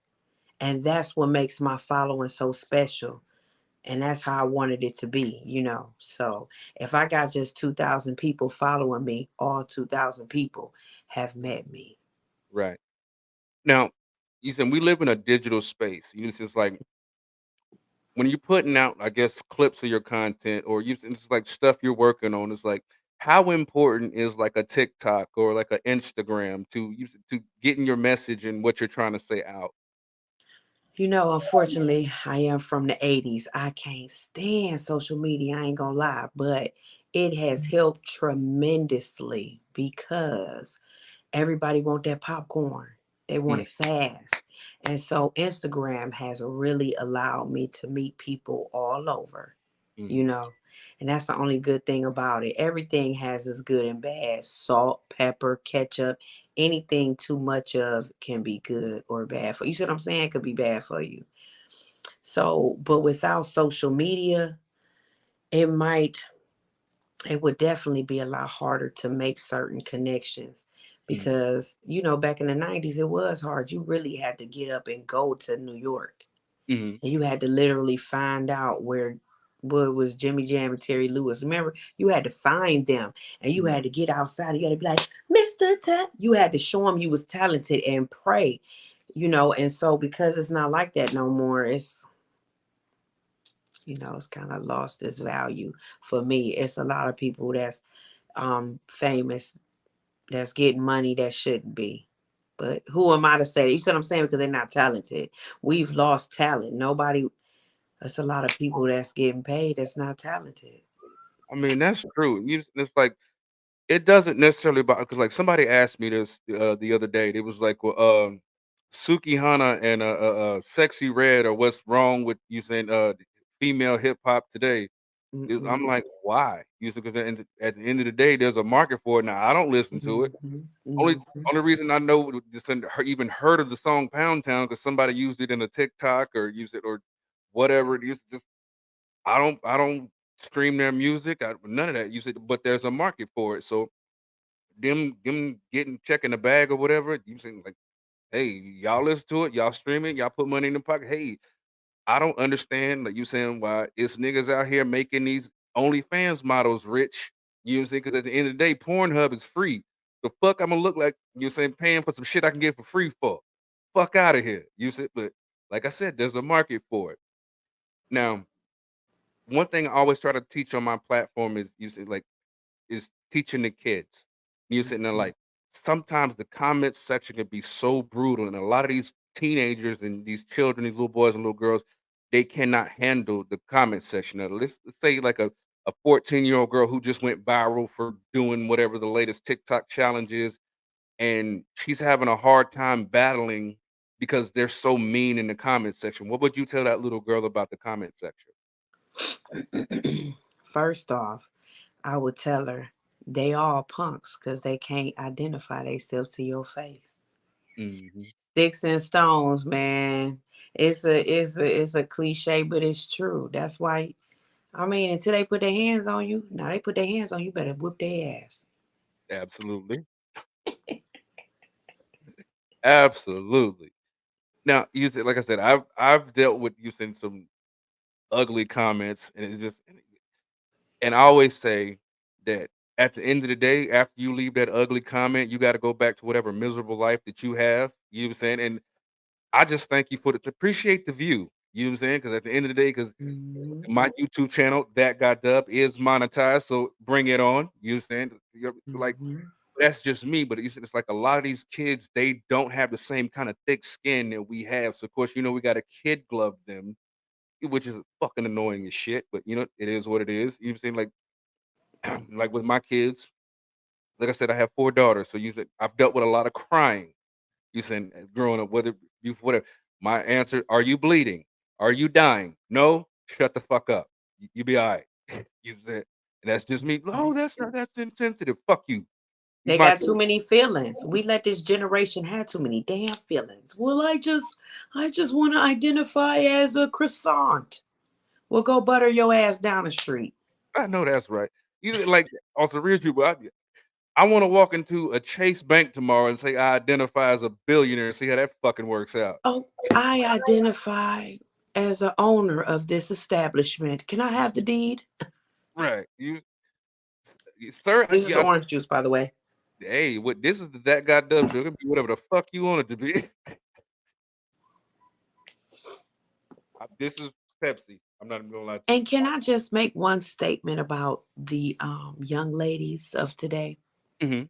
And that's what makes my following so special. And that's how I wanted it to be, you know. So if I got just 2,000 people following me, all 2,000 people have met me. Right. Now, you said we live in a digital space. You know, it's just like when you're putting out, I guess, clips of your content or you it's like stuff you're working on. It's like how important is like a TikTok or like a Instagram to use to getting your message and what you're trying to say out? You know, unfortunately, I am from the 80s. I can't stand social media, I ain't gonna lie, but it has helped tremendously because everybody want that popcorn. They want Mm, it fast. And so Instagram has really allowed me to meet people all over, you mhm, know. And that's the only good thing about it. Everything has its good and bad. Salt, pepper, ketchup, anything too much of can be good or bad for you. See what I'm saying? It could be bad for you. So, but without social media, it might it would definitely be a lot harder to make certain connections mhm, because you know back in the 90s it was hard. You really had to get up and go to New York, mhm, and you had to literally find out where what was Jimmy Jam and Terry Lewis. Remember, you had to find them, and you mhm. had to get outside. You had to be like, Mr. You had to show them you was talented and pray, you know. And so because it's not like that no more, it's you know it's kind of lost its value for me. It's a lot of people that's famous that's getting money that shouldn't be. But who am I to say that? You see what I'm saying? Because they're not talented. We've lost talent. Nobody, that's a lot of people that's getting paid that's not talented. I mean, that's true. It's like it doesn't necessarily about because like somebody asked me this the other day. It was like, well, Suki Hana and Sexy Red, or what's wrong with you saying female hip hop today? I'm Mm-mm. like, why? You said because at the end of the day, there's a market for it. Now I don't listen to it. Mhm, Only mhm. only reason I know this and even heard of the song Pound Town because somebody used it in a TikTok or used it or whatever it is. Just I don't stream their music. None of that. You said, but there's a market for it. So them getting checking the bag or whatever, you saying like, hey, y'all listen to it, y'all stream it, y'all put money in the pocket. Hey, I don't understand like you saying why it's niggas out here making these OnlyFans models rich. You know what I'm saying? Because at the end of the day, Pornhub is free. The fuck I'm gonna look like you saying paying for some shit I can get for free for. Fuck out of here. You said, but like I said, there's a market for it. Now, one thing I always try to teach on my platform is you said like is teaching the kids. You sitting there like sometimes the comment section can be so brutal, and a lot of these teenagers and these children, these little boys and little girls, they cannot handle the comment section. Now, let's say like a 14-year-old girl who just went viral for doing whatever the latest TikTok challenge is. and she's having a hard time battling because they're so mean in the comment section. What would you tell that little girl about the comment section? First off, I would tell her they all punks because they can't identify themselves to your face. Mhm. Sticks and stones, man. It's a cliche, but it's true. That's why I mean, until they put their hands on you, now they put their hands on you, better whip their ass. Absolutely. Absolutely. Now, you said, like I said, I've dealt with you send some ugly comments, and it's just, and I always say that at the end of the day, after you leave that ugly comment, you got to go back to whatever miserable life that you have. You know what I'm saying? And I just thank you for the to appreciate the view. You know what I'm saying? Because at the end of the day, because Mhm, my YouTube channel that got dubbed is monetized, so bring it on. You understand? Like mhm. that's just me, but it's like a lot of these kids, they don't have the same kind of thick skin that we have. So of course, we got to kid glove them, which is fucking annoying as shit. But it is what it is. You know what I'm saying? Like like with my kids, like I said, I have 4 daughters. So you said I've dealt with a lot of crying. You said growing up, whether you whatever. My answer: Are you bleeding? Are you dying? No. Shut the fuck up. You be all right. You said, and that's just me. Oh, that's insensitive. Fuck you. These They my got too kids. many feelings. We let this generation have too many damn feelings. Well, I just want to identify as a croissant. Well, go butter your ass down the street. I know that's right. You like also real people. I want to walk into a Chase Bank tomorrow and say I identify as a billionaire and see how that fucking works out. Oh, I identify as a owner of this establishment. Can I have the deed? Right. Sir, This is yeah, orange juice, by the way. hey, what this is the that got dub show. It can be whatever the fuck you want it to be. This is Pepsi. I'm not even gonna lie to you. And can I just make one statement about the young ladies of today? Mhm.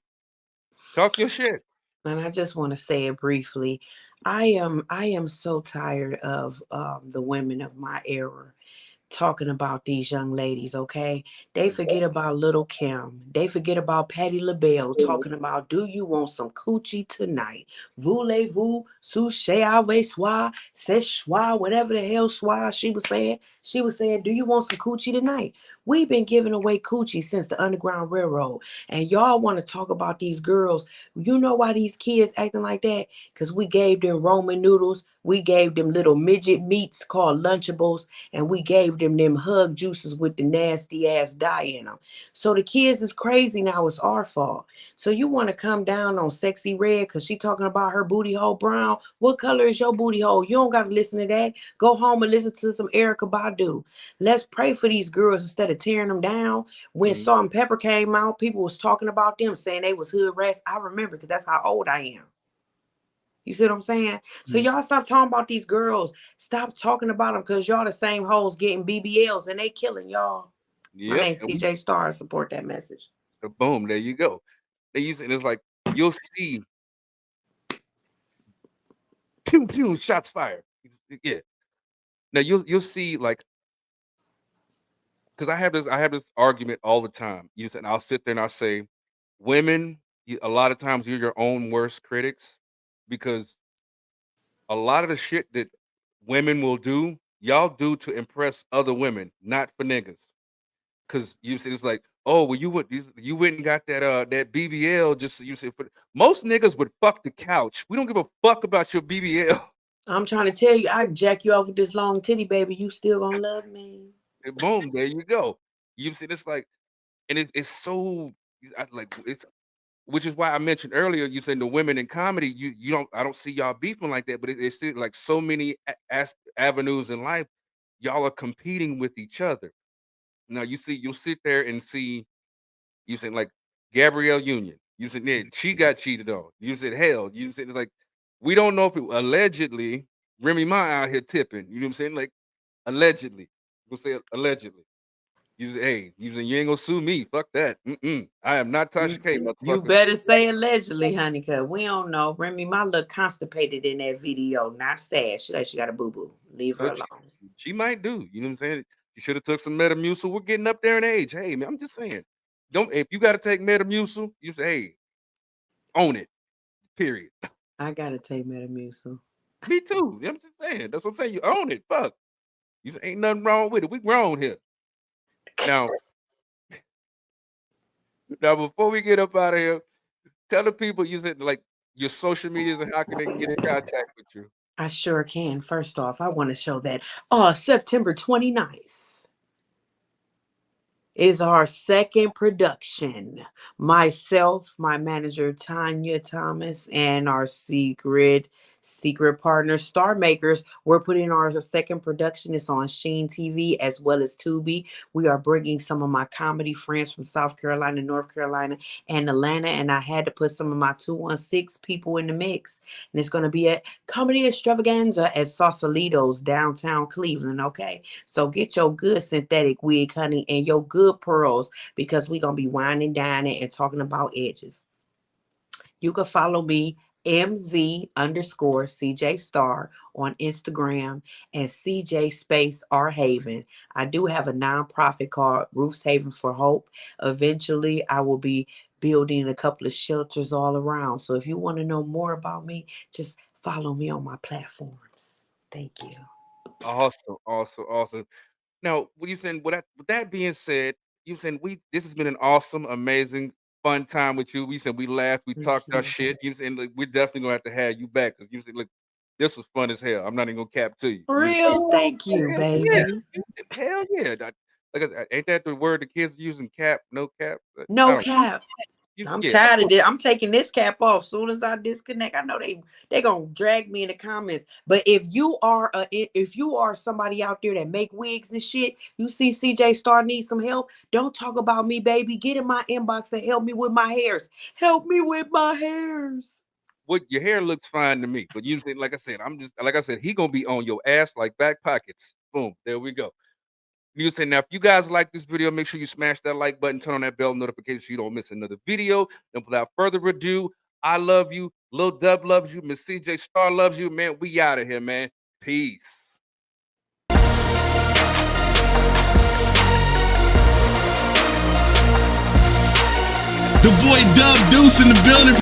Talk your shit. And I just want to say it briefly. I am so tired of the women of my era talking about these young ladies, okay? They Mhm. forget about Little Kim. They forget about Patti LaBelle talking about, do you want some coochie tonight? Voulez-vous soucher avec soi, c'est choix, whatever the hell soi she was saying. She was saying, do you want some coochie tonight? We've been giving away coochie since the Underground Railroad. And y'all want to talk about these girls. You know why these kids acting like that? Because we gave them Roman noodles. We gave them little midget meats called Lunchables, and we gave them hug juices with the nasty ass dye in them. So the kids is crazy now. It's our fault. So you want to come down on Sexy Red because she talking about her booty hole brown? What color is your booty hole? You don't got to listen to that. Go home and listen to some Erica Badu. Let's pray for these girls instead of tearing them down. When Mhm. Salt and Pepper came out, people was talking about them, saying they was hood rats. I remember because that's how old I am. You see what I'm saying? So Mhm. y'all stop talking about these girls. Stop talking about them because y'all the same hoes getting BBLs and they killing y'all. My Yep. name's CJ Star. Support that message. Boom. There you go. They use it. And it's like you'll see. Pew pew. Shots fired. Yeah. Now you'll see like because I have this argument all the time. You said I'll sit there and I'll say, women, a lot of times you're your own worst critics because a lot of the shit that women will do, y'all do to impress other women, not for niggas. Cause you said it's like, oh, well, you went and got that BBL just so you said. But most niggas would fuck the couch. We don't give a fuck about your BBL. I'm trying to tell you, I jack you off with this long titty, baby. You still gonna love me. And boom, there you go. You see, it's like, and it's so like it's which is why I mentioned earlier. You said the women in comedy, you don't I don't see y'all beefing like that, but it's still like so many avenues in life. Y'all are competing with each other. Now you'll sit there and see. You said like Gabrielle Union. You said yeah, she got cheated on. You said hell. You said like we don't know if it allegedly Remy Ma out here tipping. You know what I'm saying? Like allegedly. We'll say allegedly. You say, hey, you ain't gonna sue me. Fuck that. Mm-mm. I am not Tasha K, You motherfucker. better say allegedly, honey, cause we don't know. Remy Ma look constipated in that video. Not sad. She got a boo boo. Leave her But alone. she might do. You know what I'm saying? She should have took some Metamucil. We're getting up there in age. Hey, man, I'm just saying. Don't if you got to take Metamucil, you say, hey, own it. Period. I gotta take Metamucil. Me too. I'm just saying. That's what I'm saying. You own it. Fuck. You say, ain't nothing wrong with it. We grown here. Now, before we get up out of here, tell the people you said like your social medias and how can they get in contact with you. I sure can. First off, I want to show that September 29th is our second production. Myself, my manager Tanya Thomas, and our secret partner Star Makers. We're putting our second production. It's on Sheen TV as well as Tubi. We are bringing some of my comedy friends from South Carolina, North Carolina, and Atlanta, and I had to put some of my 216 people in the mix. And it's going to be at Comedy Extravaganza at Sausalito's downtown Cleveland. Okay, so get your good synthetic wig, honey, and your good pearls, because we're going to be whining, dining, and talking about edges. You can follow me, MZ_CJ Star on Instagram and CJ Space R Haven. I do have a nonprofit called Roofs Haven for Hope. Eventually, I will be building a couple of shelters all around. So if you want to know more about me, just follow me on my platforms. Thank you. Awesome. Now, what you saying? With that being said, you saying this has been an awesome, amazing, fun time with you. We said we laughed, we talked our shit. You saying like, we're definitely gonna have to have you back because you said look, this was fun as hell. I'm not even gonna cap to you. For real, thank you, baby. Hell yeah. Ain't that the word the kids are using? Cap, no cap? No cap. I'm tired of it. I'm taking this cap off soon as I disconnect. I know they gonna drag me in the comments. But if you are somebody out there that make wigs and shit, you see CJ Star needs some help, don't talk about me, baby. Get in my inbox and help me with my hairs. Help me with my hairs. What your hair looks fine to me, but you say, like I said, he gonna be on your ass like back pockets. Boom, there we go. You say now, if you guys like this video, make sure you smash that like button, turn on that bell notification so you don't miss another video. And without further ado, I love you. Lil Dub loves you. Miss CJ Star loves you, man. We out of here, man. Peace. The boy Dub Deuce in the building.